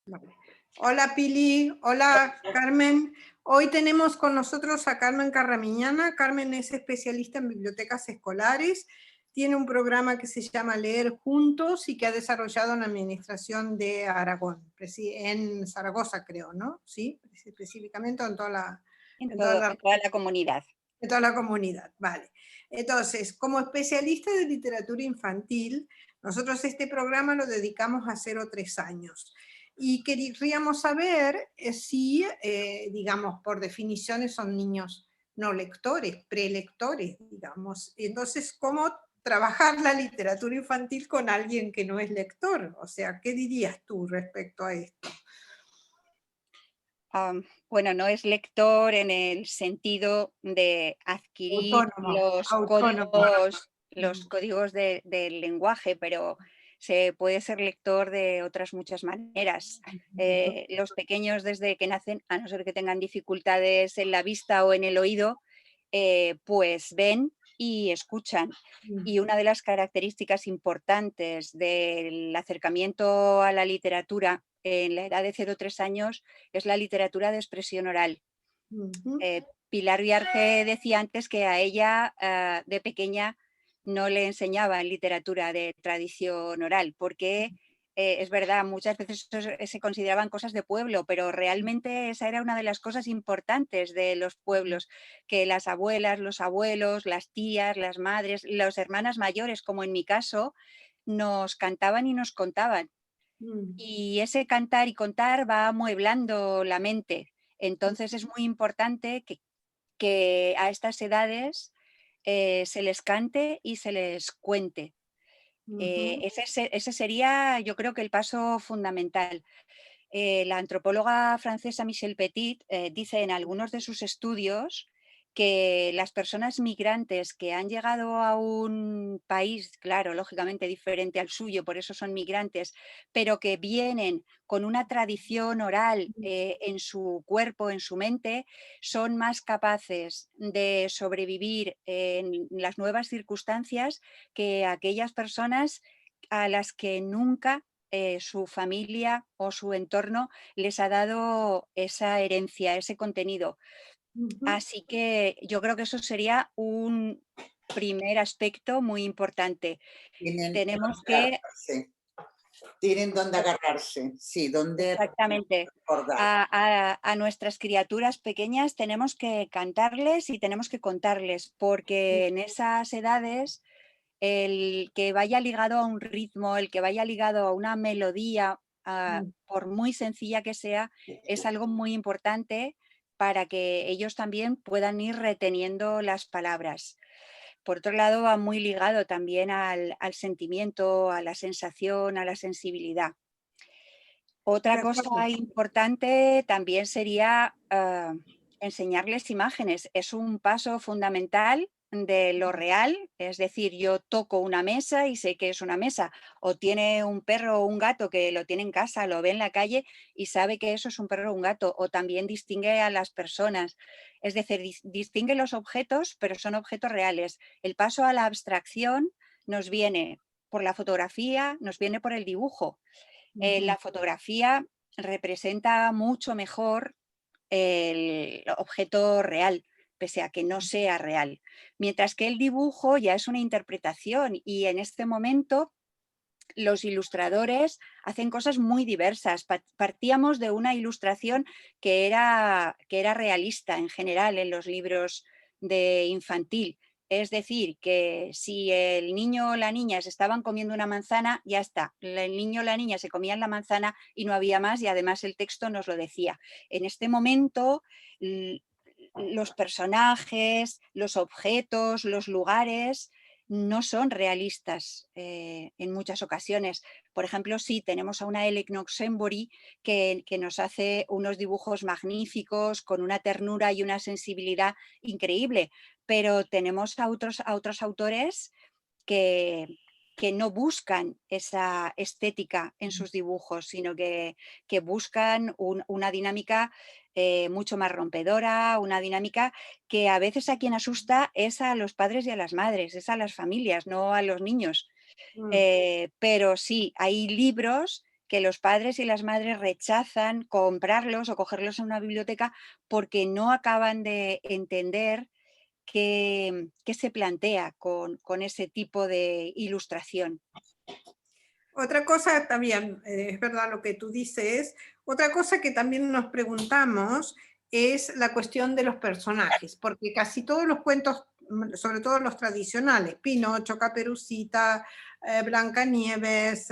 Vale. Hola Pili, hola Carmen. Hoy tenemos con nosotros a Carmen Carramiñana. Carmen es especialista en bibliotecas escolares, tiene un programa que se llama Leer Juntos y que ha desarrollado en la Administración de Aragón, en Zaragoza creo, ¿no? Sí, específicamente en toda la, en toda la En toda la comunidad. de toda la comunidad, vale. Entonces, como especialista de literatura infantil, nosotros este programa lo dedicamos a 0 a 3 años. Y queríamos saber si, digamos, por definiciones son niños no lectores, prelectores, digamos. Entonces, ¿cómo trabajar la literatura infantil con alguien que no es lector? O sea, ¿qué dirías tú respecto a esto? Bueno, no es lector en el sentido de adquirir Autónomo, autónomo. los códigos del lenguaje, pero se puede ser lector de otras muchas maneras. Los pequeños desde que nacen, a no ser que tengan dificultades en la vista o en el oído, pues ven y escuchan. Y una de las características importantes del acercamiento a la literatura en la edad de 0 a 3 años es la literatura de expresión oral. Pilar Viarge decía antes que a ella de pequeña no le enseñaban literatura de tradición oral, porque es verdad, muchas veces se consideraban cosas de pueblo, pero realmente esa era una de las cosas importantes de los pueblos, que las abuelas, los abuelos, las tías, las madres, las hermanas mayores, como en mi caso, nos cantaban y nos contaban. Y ese cantar y contar va amueblando la mente. Entonces es muy importante que a estas edades se les cante y se les cuente. Ese sería, yo creo que el paso fundamental. La antropóloga francesa Michelle Petit dice en algunos de sus estudios que las personas migrantes que han llegado a un país, claro, lógicamente diferente al suyo, por eso son migrantes, pero que vienen con una tradición oral en su cuerpo, en su mente, son más capaces de sobrevivir en las nuevas circunstancias que aquellas personas a las que nunca su familia o su entorno les ha dado esa herencia, ese contenido. Así que yo creo que eso sería un primer aspecto muy importante. Tienen Tenemos donde que, agarrarse, tienen donde agarrarse, sí, donde exactamente, recordar. a nuestras criaturas pequeñas tenemos que cantarles y tenemos que contarles, porque en esas edades el que vaya ligado a un ritmo, el que vaya ligado a una melodía, por muy sencilla que sea, es algo muy importante para que ellos también puedan ir reteniendo las palabras. Por otro lado, va muy ligado también al sentimiento, a la sensación, a la sensibilidad. De Otra acuerdo. cosa importante también sería enseñarles imágenes. Es un paso fundamental de lo real, es decir, yo toco una mesa y sé que es una mesa, o tiene un perro o un gato que lo tiene en casa, lo ve en la calle y sabe que eso es un perro o un gato, o también distingue a las personas, es decir, distingue los objetos, pero son objetos reales. El paso a la abstracción nos viene por la fotografía, nos viene por el dibujo. La fotografía representa mucho mejor el objeto real, pese a que no sea real. Mientras que el dibujo ya es una interpretación y en este momento los ilustradores hacen cosas muy diversas. Partíamos de una ilustración que era realista en general en los libros de infantil. Es decir, que si el niño o la niña se estaban comiendo una manzana, ya está. El niño o la niña se comían la manzana y no había más y además el texto nos lo decía. En este momento, los personajes, los objetos, los lugares no son realistas en muchas ocasiones. Por ejemplo, sí, tenemos a una Elec Noxenbury que nos hace unos dibujos magníficos, con una ternura y una sensibilidad increíble, pero tenemos a otros autores que, que no buscan esa estética en sus dibujos, sino que buscan una dinámica mucho más rompedora, una dinámica que a veces a quien asusta es a los padres y a las madres, es a las familias, no a los niños. Pero sí, hay libros que los padres y las madres rechazan comprarlos o cogerlos en una biblioteca porque no acaban de entender qué se plantea con ese tipo de ilustración. Otra cosa también, es verdad lo que tú dices, otra cosa que también nos preguntamos es la cuestión de los personajes, porque casi todos los cuentos, sobre todo los tradicionales, Pinocho, Caperucita, Blancanieves,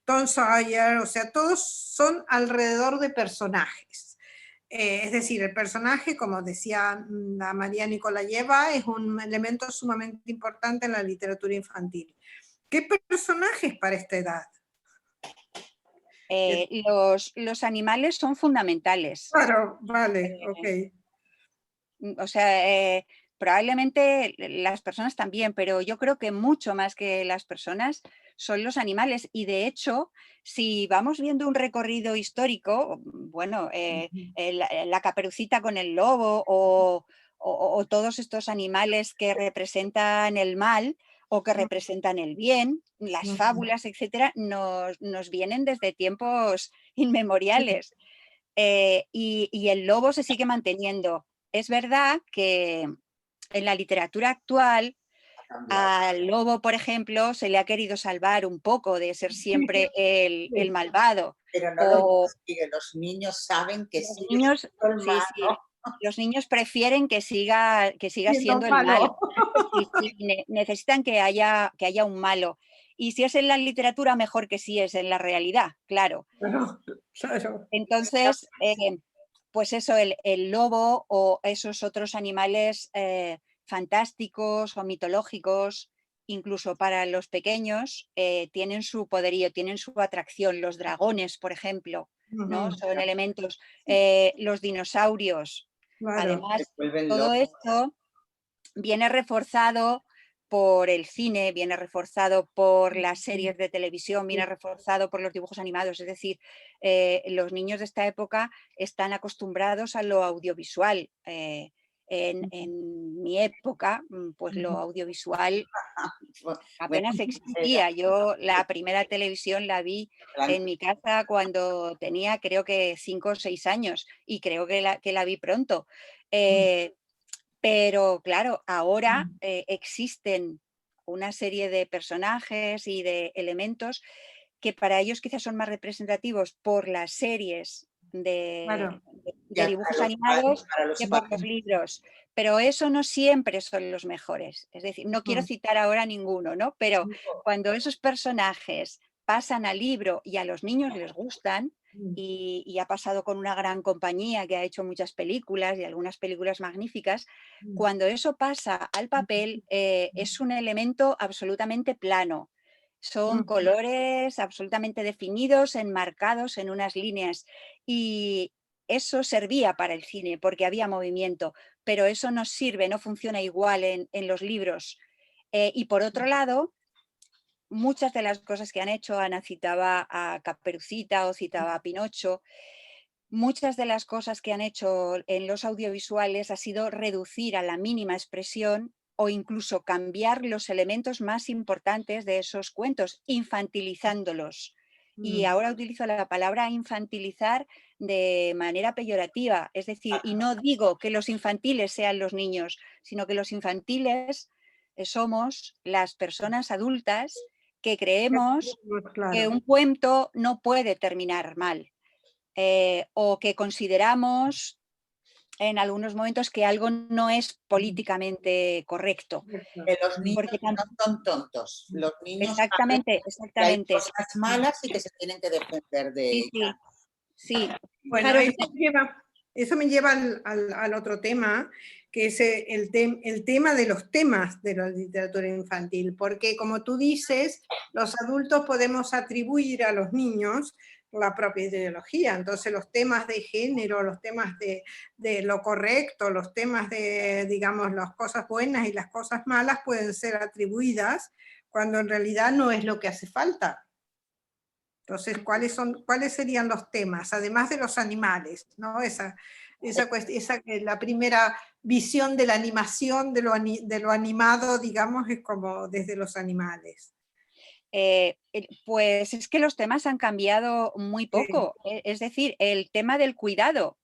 Tom Sawyer, o sea, todos son alrededor de personajes. Es decir, el personaje, como decía la María Nikolayeva, es un elemento sumamente importante en la literatura infantil. ¿Qué personajes para esta edad? Los animales son fundamentales. Claro, vale, ok. O sea, probablemente las personas también, pero yo creo que mucho más que las personas son los animales. Y de hecho, si vamos viendo un recorrido histórico, bueno, la Caperucita con el lobo o todos estos animales que representan el mal o que representan el bien, las fábulas, etcétera, nos vienen desde tiempos inmemoriales. Y el lobo se sigue manteniendo. Es verdad que en la literatura actual al lobo, por ejemplo, se le ha querido salvar un poco de ser siempre el malvado. Pero no lo consigue, los niños saben que Los sigue niños, siendo el sí, malo. sí, los niños prefieren que siga siendo el malo. Sí, sí, necesitan que haya un malo. Y si es en la literatura, mejor que si es en la realidad, claro. Claro, claro. Entonces, pues eso, el lobo o esos otros animales fantásticos o mitológicos, incluso para los pequeños, tienen su poderío, tienen su atracción. Los dragones, por ejemplo, ¿no? Son elementos, los dinosaurios. Claro. Además, vuelven todo locos. esto viene reforzado por el cine, viene reforzado por las series de televisión, viene reforzado por los dibujos animados. Es decir, los niños de esta época están acostumbrados a lo audiovisual. En mi época, pues lo audiovisual apenas existía. Yo la primera televisión la vi en mi casa cuando tenía, creo que 5 o 6 años, y creo que la vi pronto. Pero claro, ahora existen una serie de personajes y de elementos que para ellos quizás son más representativos por las series Claro. de dibujos animados que por los libros. Pero eso no siempre son los mejores. Es decir, no quiero citar ahora ninguno, ¿no? Pero cuando esos personajes pasan al libro y a los niños les gustan, y ha pasado con una gran compañía que ha hecho muchas películas y algunas películas magníficas, cuando eso pasa al papel es un elemento absolutamente plano. Son colores absolutamente definidos, enmarcados en unas líneas, y eso servía para el cine porque había movimiento, pero eso no sirve, no funciona igual en los libros. Y por otro lado, muchas de las cosas que han hecho, Ana citaba a Caperucita o citaba a Pinocho, muchas de las cosas que han hecho en los audiovisuales ha sido reducir a la mínima expresión o incluso cambiar los elementos más importantes de esos cuentos, infantilizándolos. Y ahora utilizo la palabra infantilizar de manera peyorativa, es decir, y no digo que los infantiles sean los niños, sino que los infantiles somos las personas adultas que creemos que un cuento no puede terminar mal, o que consideramos en algunos momentos que algo no es políticamente correcto. Que los niños Porque no son tontos. Los niños exactamente, saben que hay exactamente. cosas malas y que se tienen que defender de Sí, ellas. sí. Bueno, Claro, eso me lleva al otro tema, que es el tema de los temas de la literatura infantil, porque como tú dices, los adultos podemos atribuir a los niños la propia ideología, entonces los temas de género, los temas de lo correcto, los temas de, digamos, las cosas buenas y las cosas malas pueden ser atribuidas cuando en realidad no es lo que hace falta. Entonces, ¿cuáles serían los temas, además de los animales? ¿No? La primera visión de la animación, de lo animado, digamos, es como desde los animales. Pues es que los temas han cambiado muy Sí. poco. Es decir, el tema del cuidado.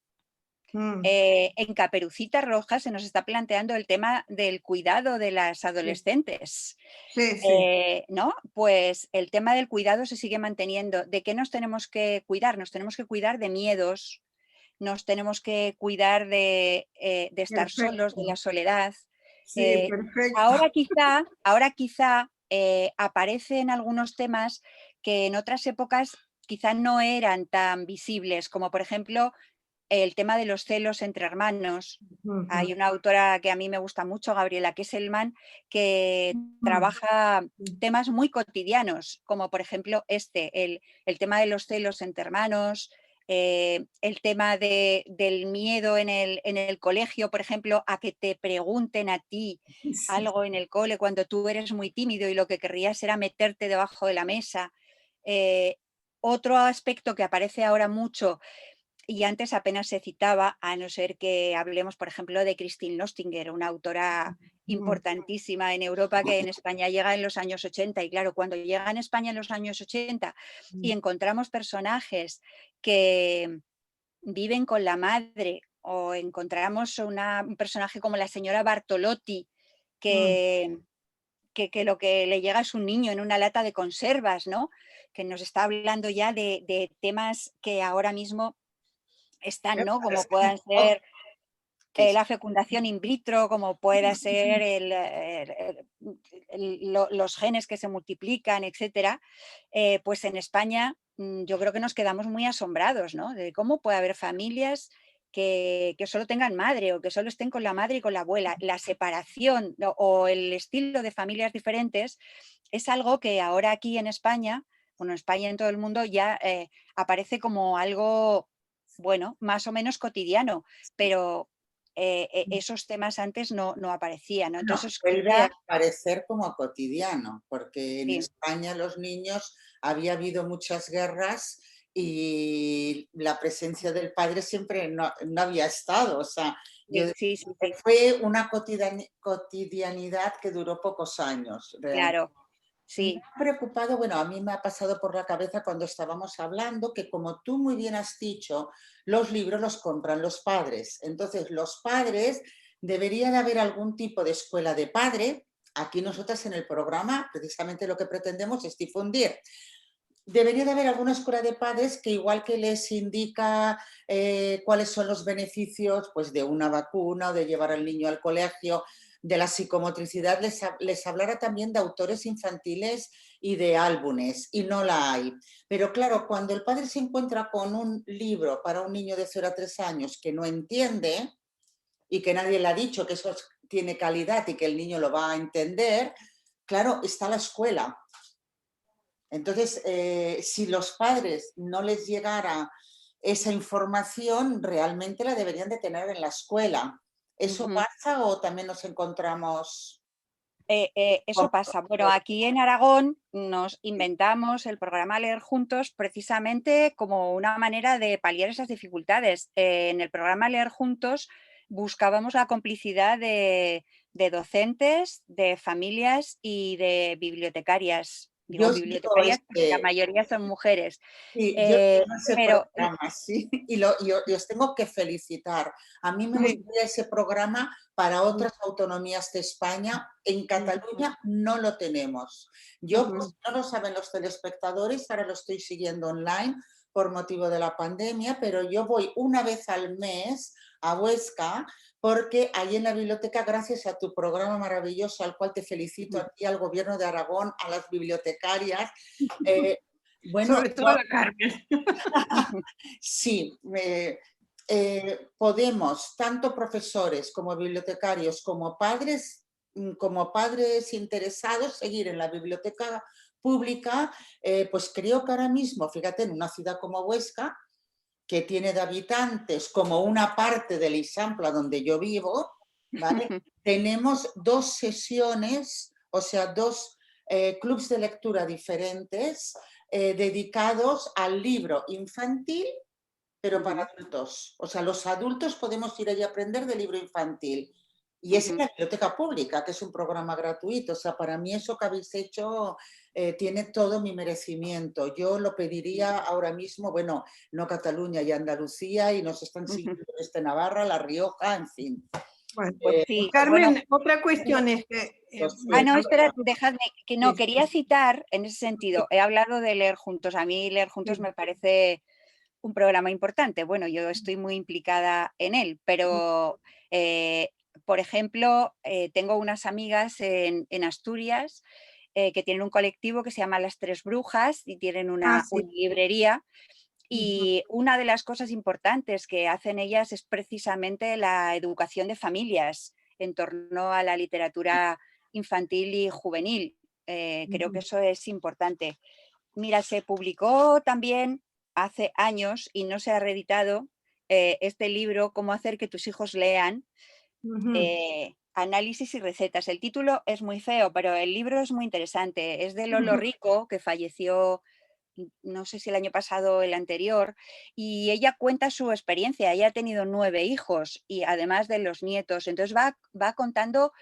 Mm, En Caperucita Roja se nos está planteando el tema del cuidado de las sí, adolescentes. sí, sí. ¿No? Pues el tema del cuidado se sigue manteniendo. ¿De qué nos tenemos que cuidar? Nos tenemos que cuidar de miedos, nos tenemos que cuidar de estar solos, de Perfecto. la soledad. Sí, Eh, perfecto. ahora quizá aparecen algunos temas que en otras épocas quizá no eran tan visibles, como por ejemplo el tema de los celos entre hermanos. Ujú, Hay una autora que a mí me gusta mucho, Gabriela Kesselman, que mm, trabaja sí, temas muy cotidianos, como por ejemplo el tema de los celos entre hermanos, el tema del miedo en el colegio, por ejemplo, a que te pregunten a ti sí, algo en el cole cuando tú eres muy tímido y lo que querrías era meterte debajo de la mesa. Eh, Otro aspecto que aparece ahora mucho y antes apenas se citaba, a no ser que hablemos, por ejemplo, de Christine Nostinger, una autora mm, importantísima en Europa que en España llega en los años 80. Y claro, cuando llega en España en los años 80 y mm, encontramos personajes que viven con la madre o encontramos un personaje como la señora Bartolotti, mm. que, que lo que le llega es un niño en una lata de conservas, ¿no? Que nos está hablando ya de temas que ahora mismo están, ¿no? Como puedan Oh, ser que la fecundación in vitro, como pueda ser los genes que se multiplican, etcétera. Pues en España yo creo que nos quedamos muy asombrados, ¿no? De cómo puede haber familias que solo tengan madre o que solo estén con la madre y con la abuela. La separación o el estilo de familias diferentes es algo que ahora aquí en España, bueno, en España y en todo el mundo ya aparece como algo, bueno, más o menos cotidiano, pero esos temas antes no aparecían, ¿no? bueno, Entonces, vuelve a quizá, aparecer como cotidiano, porque en sí, España los niños había habido muchas guerras y la presencia del padre siempre no había estado. O sea, yo sí, sí, sí, sí, fue una cotidianidad que duró pocos años, realmente. claro, Me sí, ha preocupado, bueno, a mí me ha pasado por la cabeza cuando estábamos hablando que, como tú muy bien has dicho, los libros los compran los padres. Entonces, los padres, debería de haber algún tipo de escuela de padre. Aquí nosotras en el programa, precisamente lo que pretendemos es difundir. Debería de haber alguna escuela de padres que, igual que les indica cuáles son los beneficios, pues, de una vacuna o de llevar al niño al colegio, de la psicomotricidad, les hablara también de autores infantiles y de álbumes, y no la hay. Pero claro, cuando el padre se encuentra con un libro para un niño de 0 a 3 años que no entiende y que nadie le ha dicho que eso tiene calidad y que el niño lo va a entender, claro, está la escuela. Entonces, si los padres no les llegara esa información, realmente la deberían de tener en la escuela. ¿Eso ujú. pasa o también nos encontramos Eso con pasa. Bueno, aquí en Aragón nos inventamos el programa Leer Juntos precisamente como una manera de paliar esas dificultades. En el programa Leer Juntos buscábamos la complicidad de docentes, de familias y de bibliotecarias. Digo Yo sigo bibliotecarias porque la mayoría son mujeres. sí, yo Eh, sigo ese pero programa, sí, y os tengo que felicitar. A mí me Sí, gustaría ese programa para otras autonomías de España. En Cataluña no lo tenemos. Yo, pues, ujú, no lo saben los telespectadores, ahora lo estoy siguiendo online por motivo de la pandemia, pero yo voy una vez al mes a Huesca porque ahí en la biblioteca, gracias a tu programa maravilloso, al cual te felicito a ti, al Gobierno de Aragón, a las bibliotecarias, eh, bueno, sobre todo a la Carmen. ujú, sí, podemos, tanto profesores como bibliotecarios, como padres interesados, seguir en la biblioteca pública. Pues creo que ahora mismo, fíjate, en una ciudad como Huesca, que tiene de habitantes como una parte del Ixampla donde yo vivo, ¿vale? Tenemos dos sesiones, o sea, dos clubs de lectura diferentes dedicados al libro infantil, pero para ujú, adultos. O sea, los adultos podemos ir allí a aprender de libro infantil. Y es en ujú. la biblioteca pública, que es un programa gratuito. O sea, para mí eso que habéis hecho tiene todo mi merecimiento. Yo lo pediría ahora mismo, bueno, no Cataluña y Andalucía, y nos están siguiendo desde Navarra, La Rioja, en fin. Bueno, Sí, bueno, Carmen, otra cuestión es que... no, espera, dejadme, que no, quería citar en ese sentido, he hablado de leer juntos, a mí leer juntos me parece un programa importante, bueno, yo estoy muy implicada en él, pero, por ejemplo, tengo unas amigas en Asturias que tienen un colectivo que se llama Las Tres Brujas y tienen una sí. librería. Y una de las cosas importantes que hacen ellas es precisamente la educación de familias en torno a la literatura infantil y juvenil. Creo que eso es importante. Mira, se publicó también hace años y no se ha reeditado este libro, Cómo hacer que tus hijos lean, análisis y recetas. El título es muy feo, pero el libro es muy interesante. Es de Lolo Rico, que falleció no sé si el año pasado o el anterior, y ella cuenta su experiencia. Ella ha tenido 9 hijos y además de los nietos, entonces va contando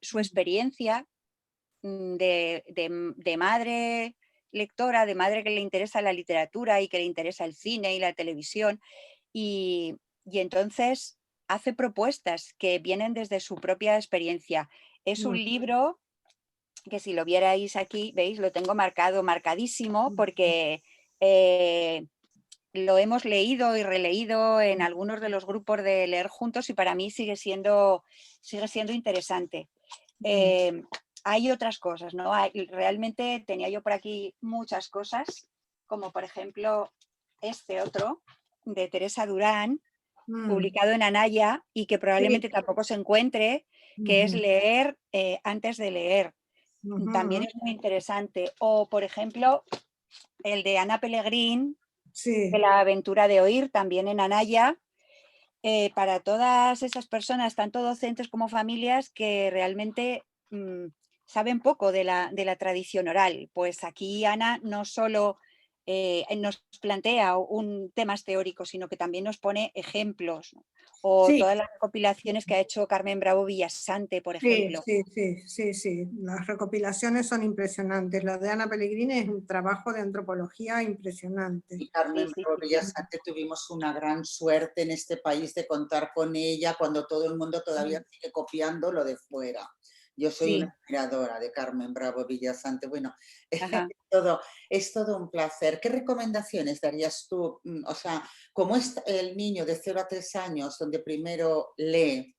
su experiencia de madre lectora, de madre que le interesa la literatura y que le interesa el cine y la televisión, y entonces hace propuestas que vienen desde su propia experiencia. Es un libro que si lo vierais aquí, veis, lo tengo marcado, marcadísimo, porque lo hemos leído y releído en algunos de los grupos de leer juntos y para mí sigue siendo interesante. Hay otras cosas, ¿no? Realmente tenía yo por aquí muchas cosas, como por ejemplo este otro de Teresa Durán, publicado en Anaya y que probablemente tampoco se encuentre, que es leer antes de leer. También es muy interesante. O, por ejemplo, el de Ana Pellegrín, de La aventura de oír, también en Anaya, para todas esas personas, tanto docentes como familias, que realmente saben poco de la tradición oral. Pues aquí Ana no solo nos plantea temas teóricos, sino que también nos pone ejemplos, ¿no? O Sí, todas las recopilaciones que ha hecho Carmen Bravo Villasante, por ejemplo. sí. Las recopilaciones son impresionantes. La de Ana Pellegrini es un trabajo de antropología impresionante. Y Carmen Bravo Villasante tuvimos una gran suerte en este país de contar con ella cuando todo el mundo todavía sigue copiando lo de fuera. Yo soy una admiradora de Carmen Bravo Villasante. Bueno, es todo un placer. ¿Qué recomendaciones darías tú? O sea, como es el niño de 0 a 3 años, donde primero lee,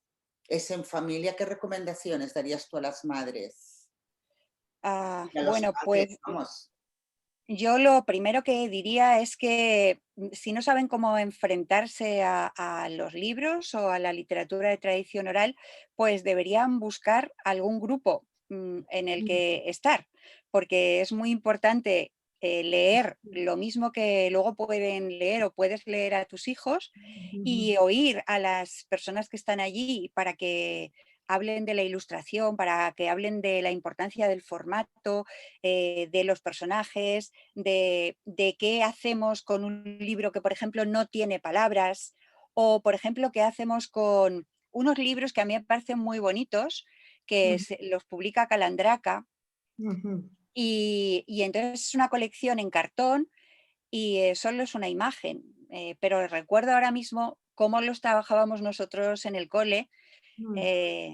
es en familia, ¿qué recomendaciones darías tú a las madres? Y a los Bueno, padres, pues vamos. yo lo primero que diría es que si no saben cómo enfrentarse a los libros o a la literatura de tradición oral, pues deberían buscar algún grupo en el que estar, porque es muy importante leer lo mismo que luego pueden leer o puedes leer a tus hijos y oír a las personas que están allí para que hablen de la ilustración, para que hablen de la importancia del formato, de los personajes, de qué hacemos con un libro que, por ejemplo, no tiene palabras, o, por ejemplo, qué hacemos con unos libros que a mí me parecen muy bonitos, que los publica Calandraca, y entonces es una colección en cartón y solo es una imagen, pero recuerdo ahora mismo cómo los trabajábamos nosotros en el cole.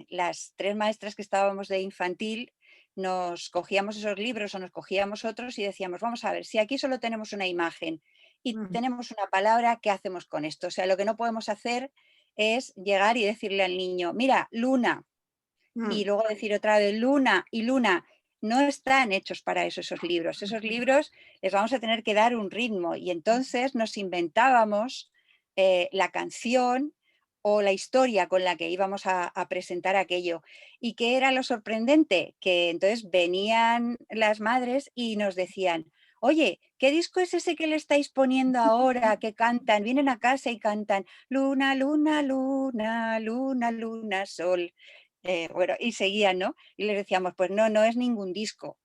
Las 3 maestras que estábamos de infantil nos cogíamos esos libros o nos cogíamos otros y decíamos, vamos a ver, si aquí solo tenemos una imagen y tenemos una palabra, ¿qué hacemos con esto? O sea, lo que no podemos hacer es llegar y decirle al niño, mira, luna, y luego decir otra vez luna y luna. No están hechos para eso esos libros. Esos libros les vamos a tener que dar un ritmo y entonces nos inventábamos la canción o la historia con la que íbamos a presentar aquello. ¿Y qué era lo sorprendente? Que entonces venían las madres y nos decían, oye, ¿qué disco es ese que le estáis poniendo ahora? Que cantan, vienen a casa y cantan, luna, luna, luna, luna, luna, sol. Bueno, y seguían, ¿no? Y les decíamos, pues no, no es ningún disco.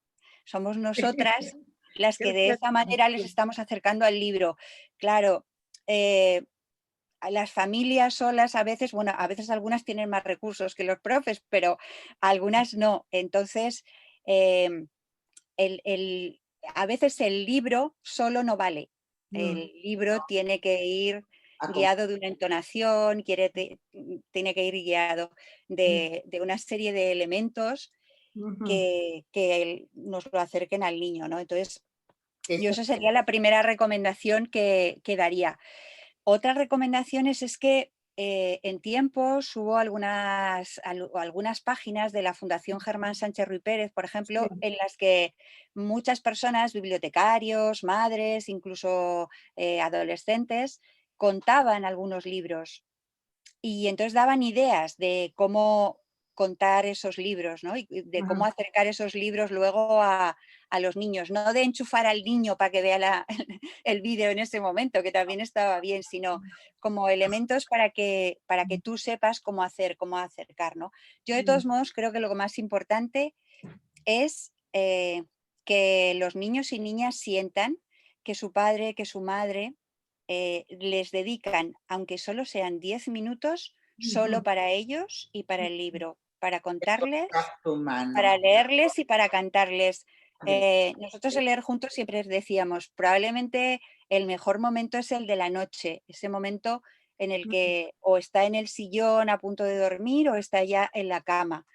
Somos nosotras las que de esa manera les estamos acercando al libro. Claro, a las familias solas a veces, bueno, a veces algunas tienen más recursos que los profes, pero algunas no. Entonces, a veces el libro solo no vale. Mm. El libro tiene que ir A guiado de una entonación, tiene que ir guiado de una serie de elementos Ujú. que nos lo acerquen al niño, ¿no? Entonces, yo Eso esa sería la primera recomendación que daría. Otras recomendaciones es que en tiempos hubo algunas páginas de la Fundación Germán Sánchez Ruy Pérez, por ejemplo, Sí. en las que muchas personas, bibliotecarios, madres, incluso adolescentes, contaban algunos libros y entonces daban ideas de cómo contar esos libros, ¿no? Y de cómo Ajá. acercar esos libros luego a los niños, no de enchufar al niño para que vea el vídeo en ese momento, que también estaba bien, sino como elementos para que tú sepas cómo hacer, cómo acercar, ¿no? Yo de todos modos creo que lo más importante es que los niños y niñas sientan que su padre, que su madre les dedican, aunque solo sean 10 minutos, solo Ujú. para ellos y para el libro, para contarles, contacto humano. para leerles y para cantarles. Además, Nosotros en Leer Juntos siempre les decíamos, probablemente el mejor momento es el de la noche, ese momento en el que o está en el sillón a punto de dormir o está ya en la cama.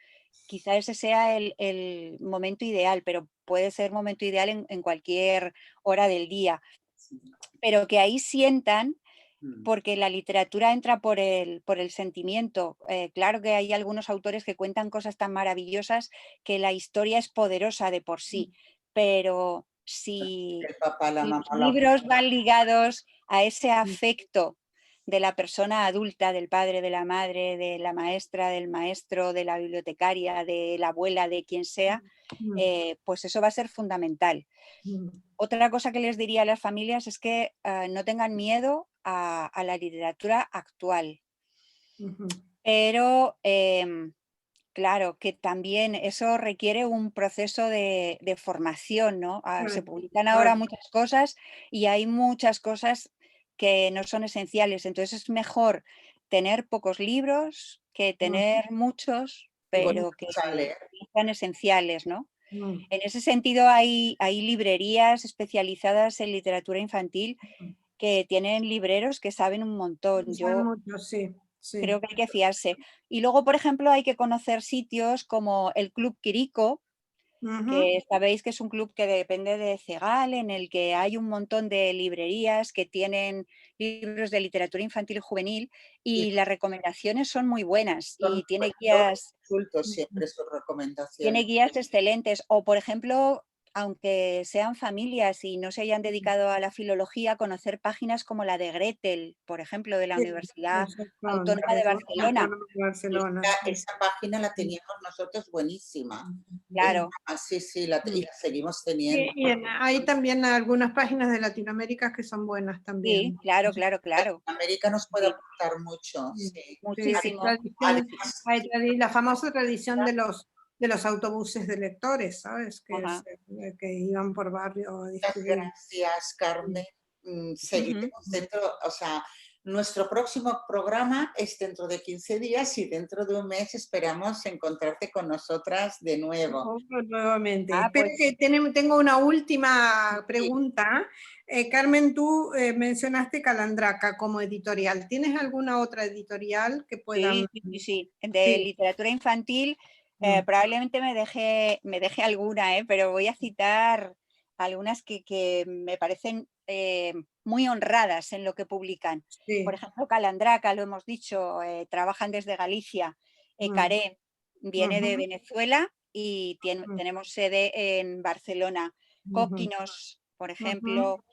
Quizá ese sea el momento ideal, pero puede ser momento ideal en cualquier hora del día, sí. pero que ahí sientan Mm. porque la literatura entra por el sentimiento. Claro que hay algunos autores que cuentan cosas tan maravillosas que la historia es poderosa de por sí, pero si El papá, la los mamá, la libros abuela. van ligados a ese afecto de la persona adulta, del padre, de la madre, de la maestra, del maestro, de la bibliotecaria, de la abuela, de quien sea, pues eso va a ser fundamental. Otra cosa que les diría a las familias es que no tengan miedo a la literatura actual, Ujú. pero claro que también eso requiere un proceso de formación, ¿no? Se Claro, publican ahora claro. muchas cosas y hay muchas cosas que no son esenciales, entonces es mejor tener pocos libros que Mm, tener muchos, Y pero que volvemos a leer. sean esenciales, ¿no? mm, En ese sentido, hay librerías especializadas en literatura infantil mm. que tienen libreros que saben un montón. Saben Yo mucho, sí, sí. creo que hay que fiarse. Y luego, por ejemplo, hay que conocer sitios como el Club Quirico, Ujú. que sabéis que es un club que depende de CEGAL, en el que hay un montón de librerías que tienen libros de literatura infantil y juvenil Y y las recomendaciones son muy buenas son, y tiene yo guías. consulto Ujú. siempre sus Tiene recomendaciones. guías excelentes. O, por ejemplo, aunque sean familias y no se hayan dedicado a la filología, conocer páginas como la de Gretel, por ejemplo, de la Sí, Universidad exacto, Autónoma de Barcelona. Autónoma de Barcelona, Esa, sí. esa página la teníamos nosotros buenísima. Es Claro, más, sí, sí, y Mm. la seguimos teniendo. Hay también algunas páginas de Latinoamérica que son buenas sí, también. claro, claro, claro. América nos puede Sí, aportar mucho, Mm. sí. Sí, hay muchísimo. tradiciones, Además, la famosa tradición de los autobuses de lectores, ¿sabes? Ajá. Que iban por barrio a muchas distribuir. gracias, Carmen. Ujú. Seguiremos dentro, o sea, nuestro próximo programa es dentro de 15 días y dentro de un mes esperamos encontrarte con nosotras de nuevo. Nuevamente. Ah, Espera pues que tengo una última Sí, pregunta. Carmen, tú mencionaste Calandraca como editorial. ¿Tienes alguna otra editorial que puedan...? sí, sí, sí, sí. De Sí. literatura infantil, Mm. probablemente me deje alguna, pero voy a citar algunas que me parecen muy honradas en lo que publican. Por Sí. ejemplo, Calandraca, lo hemos dicho, trabajan desde Galicia. Mm. Caré viene de Ujú, Venezuela y mm, tenemos sede en Barcelona. ujú, Coquinos, por ujú, ejemplo,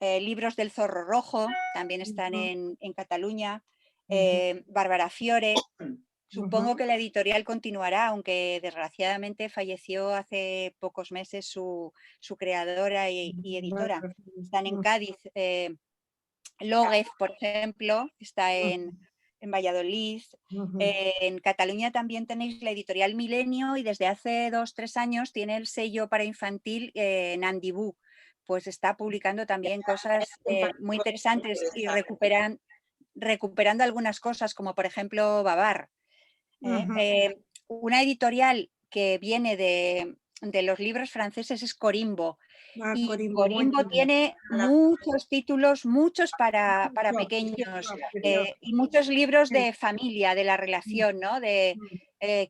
Libros del Zorro Rojo, también están ujú, en Cataluña. ujú, Bárbara Fiore. ujú. Supongo que la editorial continuará, aunque desgraciadamente falleció hace pocos meses su creadora y editora. Están en Mm, Cádiz. López, por ejemplo, está ujú, en Valladolid. ujú. En Cataluña también tenéis la editorial Milenio y desde hace 2 o 3 años tiene el sello para infantil Nandibú. Pues está publicando también cosas muy interesantes y recuperando algunas cosas, como por ejemplo Babar. ¿eh? Ujú, Una editorial que viene de los libros franceses es Corimbo. Ah, Y Corimbo, muy Corimbo lindo. tiene muchos títulos, muchos para pequeños, Precioso. y muchos libros Sí. de familia, de la relación, ¿no? De Mm.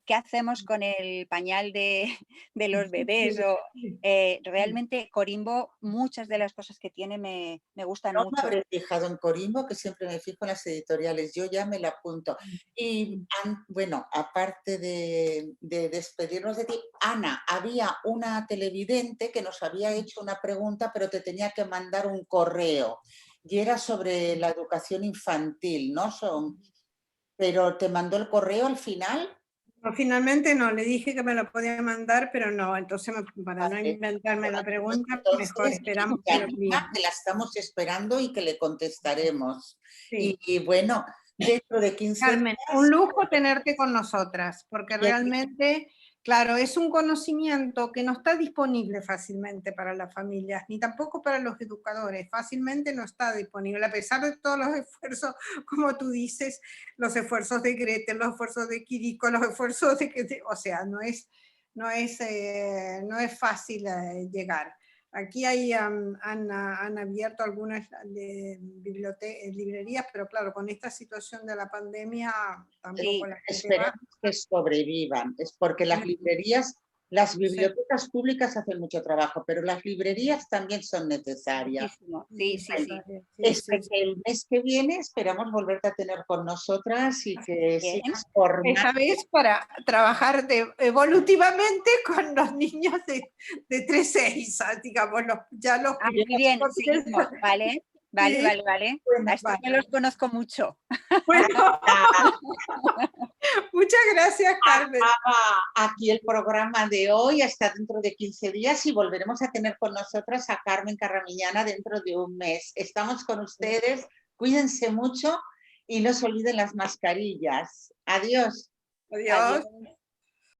qué hacemos con el pañal de los bebés. Sí, O, sí. realmente Corimbo, muchas de las cosas que tiene me gustan No me mucho. habré fijado en Corimbo, que siempre me fijo en las editoriales, yo ya me la apunto. Y bueno, aparte de despedirnos de ti, Ana, había una televidente que nos había hecho una pregunta, pero te tenía que mandar un correo. Y era sobre la educación infantil, ¿no? Pero te mandó el correo al final. No, finalmente no, le dije que me lo podía mandar, pero no, entonces para no Vale. inventarme la pregunta, mejor Entonces, esperamos que que lo anima, envíe. que la estamos esperando y que le contestaremos. Sí. Y bueno, dentro de 15 Carmen, días. un lujo tenerte con nosotras, porque Bien. realmente, claro, es un conocimiento que no está disponible fácilmente para las familias, ni tampoco para los educadores, fácilmente no está disponible, a pesar de todos los esfuerzos, como tú dices, los esfuerzos de Gretel, los esfuerzos de Quirico, los esfuerzos o sea, no es fácil llegar. Aquí han abierto algunas librerías, pero claro, con esta situación de la pandemia tampoco la gente va. Esperemos que sobrevivan. Es porque las librerías, las bibliotecas públicas hacen mucho trabajo, pero las librerías también son necesarias. Muchísimo. Sí, sí, sí. El mes que viene esperamos volverte a tener con nosotras y que Bien. sigas por Esa vez para trabajar evolutivamente con los niños de 3-6, digamos, ya los Ah, muy bien, seguimos, ¿vale? Vale, Sí. vale, vale. Bueno, A estos me los conozco mucho. Bueno, muchas gracias, Carmen. acaba aquí el programa de hoy, hasta dentro de 15 días, y volveremos a tener con nosotras a Carmen Carramiñana dentro de un mes. Estamos con ustedes, cuídense mucho y no se olviden las mascarillas. Adiós. Adiós. Adiós.